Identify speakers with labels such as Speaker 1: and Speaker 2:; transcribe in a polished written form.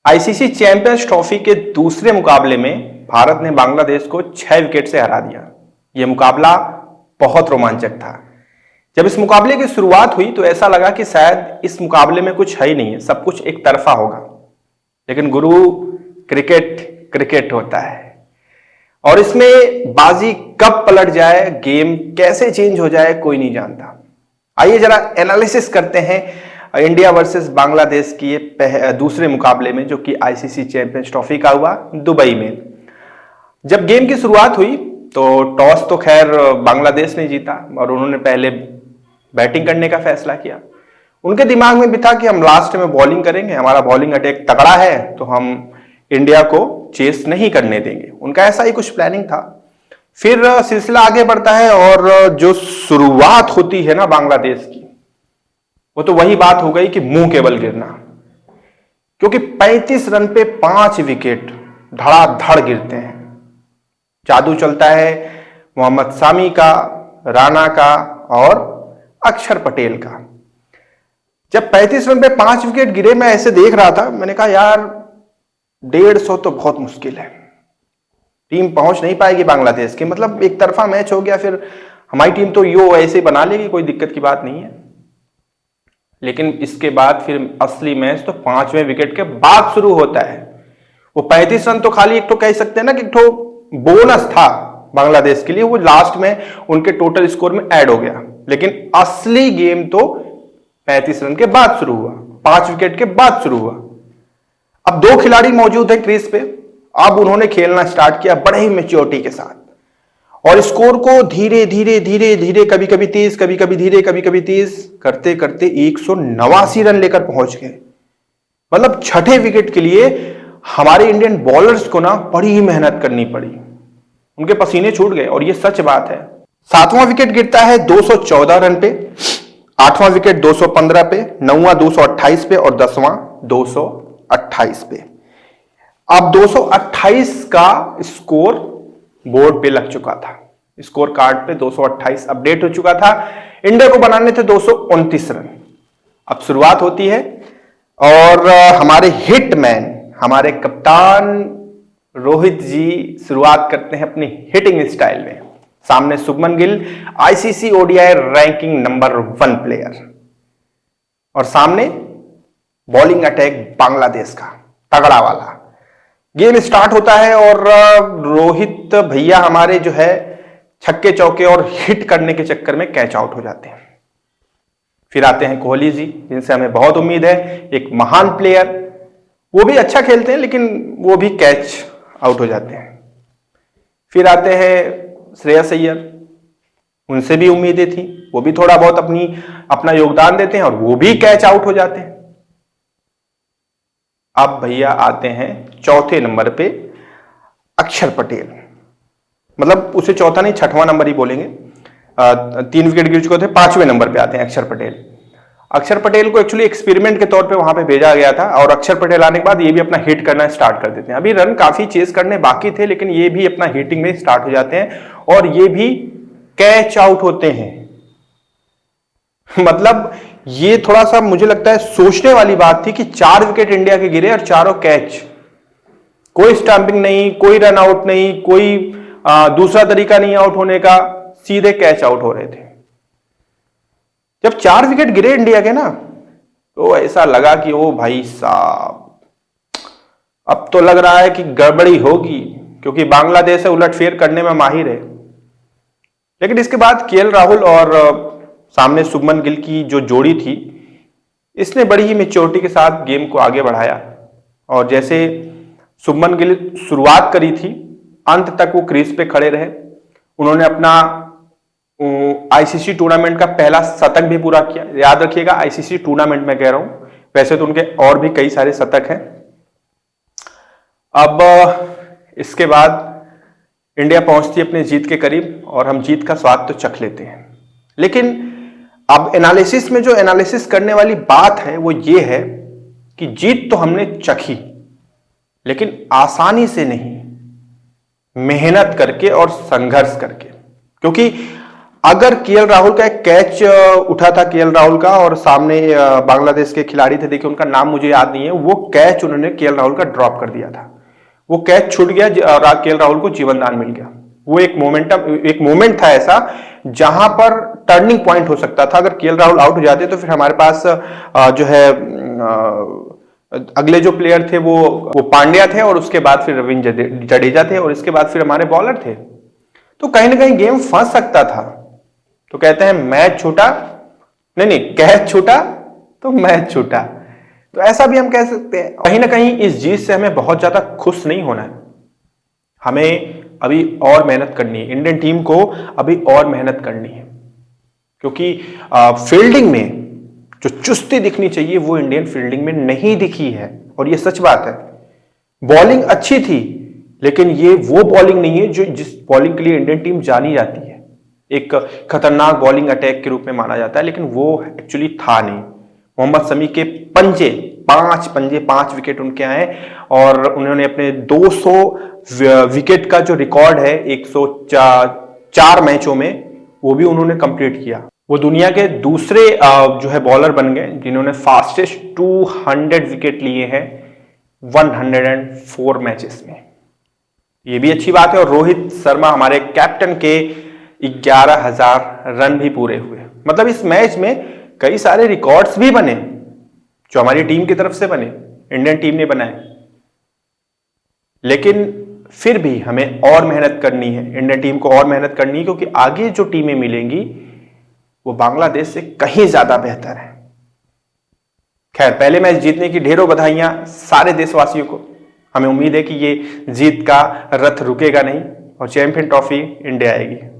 Speaker 1: ICC champions trophy के दूसरे मुकाबले में भारत ने बांग्लादेश को 6 विकेट से हरा दिया। यह मुकाबला बहुत रोमांचक था। जब इस मुकाबले की शुरुआत हुई तो ऐसा लगा कि शायद इस मुकाबले में कुछ है ही नहीं है, सब कुछ एक तरफा होगा। लेकिन गुरु, क्रिकेट क्रिकेट होता है और इसमें बाजी कब पलट जाए, गेम कैसे चेंज हो जाए, कोई नहीं जानता। आइए जरा एनालिसिस करते हैं इंडिया वर्सेस बांग्लादेश की ये दूसरे मुकाबले में, जो कि आईसीसी चैंपियंस ट्रॉफी का हुआ दुबई में। जब गेम की शुरुआत हुई तो टॉस तो खैर बांग्लादेश ने जीता और उन्होंने पहले बैटिंग करने का फैसला किया। उनके दिमाग में भी था कि हम लास्ट में बॉलिंग करेंगे, हमारा बॉलिंग अटैक तगड़ा है तो हम इंडिया को चेस नहीं करने देंगे। उनका ऐसा ही कुछ प्लानिंग था। फिर सिलसिला आगे बढ़ता है और जो शुरुआत होती है ना बांग्लादेश की, वो तो वही बात हो गई कि मुंह के बल गिरना, क्योंकि 35 रन पे 5 विकेट धड़ाधड़ गिरते हैं। जादू चलता है मोहम्मद सामी का, राणा का और अक्षर पटेल का। जब 35 रन पे 5 विकेट गिरे, मैं ऐसे देख रहा था, मैंने कहा यार 150 तो बहुत मुश्किल है, टीम पहुंच नहीं पाएगी बांग्लादेश की। मतलब एक तरफा मैच हो गया, फिर हमारी टीम तो यो ऐसे बना लेगी, कोई दिक्कत की बात नहीं है। लेकिन इसके बाद फिर असली मैच तो 5वें विकेट के बाद शुरू होता है। वो 35 रन तो खाली एक तो कह सकते हैं ना कि एक तो बोनस था बांग्लादेश के लिए, वो लास्ट में उनके टोटल स्कोर में ऐड हो गया। लेकिन असली गेम तो 35 रन के बाद शुरू हुआ, 5 विकेट के बाद शुरू हुआ। अब 2 खिलाड़ी मौजूद हैं क्रीज पे। अब उन्होंने खेलना स्टार्ट किया बड़े ही मैच्योरिटी के साथ और स्कोर को धीरे धीरे धीरे धीरे, कभी कभी तेज, कभी कभी धीरे, कभी कभी तेज करते करते 189 रन लेकर पहुंच गए। मतलब छठे विकेट के लिए हमारे इंडियन बॉलर्स को ना बड़ी ही मेहनत करनी पड़ी, उनके पसीने छूट गए और ये सच बात है। 7वां विकेट गिरता है 214 रन पे, 8वां विकेट 215 पे, 9वां 228 पे और 10वां 228 पे। अब 228 का स्कोर बोर्ड पे लग चुका था, स्कोर कार्ड पे 228 अपडेट हो चुका था। इंडिया को बनाने थे 229 रन। अब शुरुआत होती है और हमारे हिटमैन, हमारे कप्तान रोहित जी शुरुआत करते हैं अपनी हिटिंग स्टाइल में। सामने Shubman Gill, ICC ODI ranking number 1 player, और सामने बॉलिंग अटैक बांग्लादेश का तगड़ा वाला। गेम स्टार्ट होता है और रोहित भैया हमारे जो है छक्के चौके और हिट करने के चक्कर में कैच आउट हो जाते हैं। फिर आते हैं कोहली जी, जिनसे हमें बहुत उम्मीद है, एक महान प्लेयर। वो भी अच्छा खेलते हैं लेकिन वो भी कैच आउट हो जाते हैं। फिर आते हैं श्रेयस अय्यर, उनसे भी उम्मीदें थी, वो भी थोड़ा बहुत अपना योगदान देते हैं और वो भी कैच आउट हो जाते हैं। अब भैया आते हैं चौथे नंबर पे अक्षर पटेल, मतलब उसे चौथा नहीं, 6वां नंबर ही बोलेंगे। 3 विकेट गिर चुके थे, 5वें नंबर पे आते हैं अक्षर पटेल। अक्षर पटेल को एक्चुअली एक्सपेरिमेंट के तौर पे वहां पे भेजा गया था और अक्षर पटेल आने के बाद ये भी अपना हिट करना स्टार्ट कर देते हैं। अभी रन काफी चेस करने बाकी थे लेकिन ये भी अपना हिटिंग में स्टार्ट हो जाते हैं और ये भी कैच आउट होते हैं। मतलब ये थोड़ा सा मुझे लगता है सोचने वाली बात थी कि 4 विकेट इंडिया के गिरे और चारों कैच, कोई स्टंपिंग नहीं, कोई रन आउट नहीं, कोई दूसरा तरीका नहीं आउट होने का, सीधे कैच आउट हो रहे थे। जब 4 विकेट गिरे इंडिया के ना, तो ऐसा लगा कि ओ भाई साहब, अब तो लग रहा है कि गड़बड़ी होगी, क्योंकि बांग्लादेश उलटफेर करने में माहिर है। लेकिन इसके बाद केएल राहुल और सामने शुभमन गिल की जो जोड़ी थी, इसने बड़ी ही मैच्योरिटी के साथ गेम को आगे बढ़ाया और जैसे शुभमन गिल शुरुआत करी थी, अंत तक वो क्रीज पे खड़े रहे। उन्होंने अपना आईसीसी टूर्नामेंट का पहला शतक भी पूरा किया। याद रखिएगा, आईसीसी टूर्नामेंट में कह रहा हूं, वैसे तो उनके और भी कई सारे शतक हैं। अब इसके बाद इंडिया पहुंचती है अपने जीत के करीब और हम जीत का स्वाद तो चख लेते हैं। लेकिन अब एनालिसिस में जो एनालिसिस करने वाली बात है वो ये है कि जीत तो हमने चखी, लेकिन आसानी से नहीं, मेहनत करके और संघर्ष करके। क्योंकि अगर केएल राहुल का एक कैच उठा था केएल राहुल का और सामने बांग्लादेश के खिलाड़ी थे, देखिए उनका नाम मुझे याद नहीं है, वो कैच उन्होंने केएल राहुल का ड्रॉप कर दिया था। वो कैच छूट गया और केएल राहुल को जीवन दान मिल गया। वो एक मोमेंट था ऐसा जहां पर टर्निंग पॉइंट हो सकता था। अगर केएल राहुल आउट हो जाते तो फिर हमारे पास जो है अगले जो प्लेयर थे वो पांड्या थे और उसके बाद फिर रविंद्र जडेजा थे और इसके बाद फिर हमारे बॉलर थे। तो कहीं ना कहीं गेम फंस सकता था। तो कहते हैं मैच छूटा, नहीं कैच छूटा तो मैच छूटा, तो ऐसा भी हम कह सकते हैं। कहीं ना कहीं इस जीत से हमें बहुत ज्यादा खुश नहीं होना है, हमें अभी और मेहनत करनी है। इंडियन टीम को अभी और मेहनत करनी है, क्योंकि फील्डिंग में जो चुस्ती दिखनी चाहिए वो इंडियन फील्डिंग में नहीं दिखी है, और ये सच बात है। बॉलिंग अच्छी थी, लेकिन ये वो बॉलिंग नहीं है जो जिस बॉलिंग के लिए इंडियन टीम जानी जाती है। एक खतरनाक बॉलिंग अटैक के रूप में माना जाता है, लेकिन वो एक्चुअली था नहीं। मोहम्मद शमी के पांच विकेट उनके आए और उन्होंने अपने 200 विकेट का जो रिकॉर्ड है 104 मैचों में, वो भी उन्होंने कंप्लीट किया। वो दुनिया के दूसरे जो है बॉलर बन गए जिन्होंने फास्टेस्ट 200 विकेट लिए हैं 104 मैचेस में। ये भी अच्छी बात है। और रोहित शर्मा हमारे कैप्टन के 11,000 रन भी पूरे हुए। मतलब इस मैच में कई सारे रिकॉर्ड्स भी बने जो हमारी टीम की तरफ से बने, इंडियन टीम ने बनाए। लेकिन फिर भी हमें और मेहनत करनी है, इंडियन टीम को और मेहनत करनी है, क्योंकि आगे जो टीमें मिलेंगी वो बांग्लादेश से कहीं ज्यादा बेहतर है। खैर, पहले मैच जीतने की ढेरों बधाइयां सारे देशवासियों को। हमें उम्मीद है कि ये जीत का रथ रुकेगा नहीं और चैंपियन ट्रॉफी इंडिया आएगी।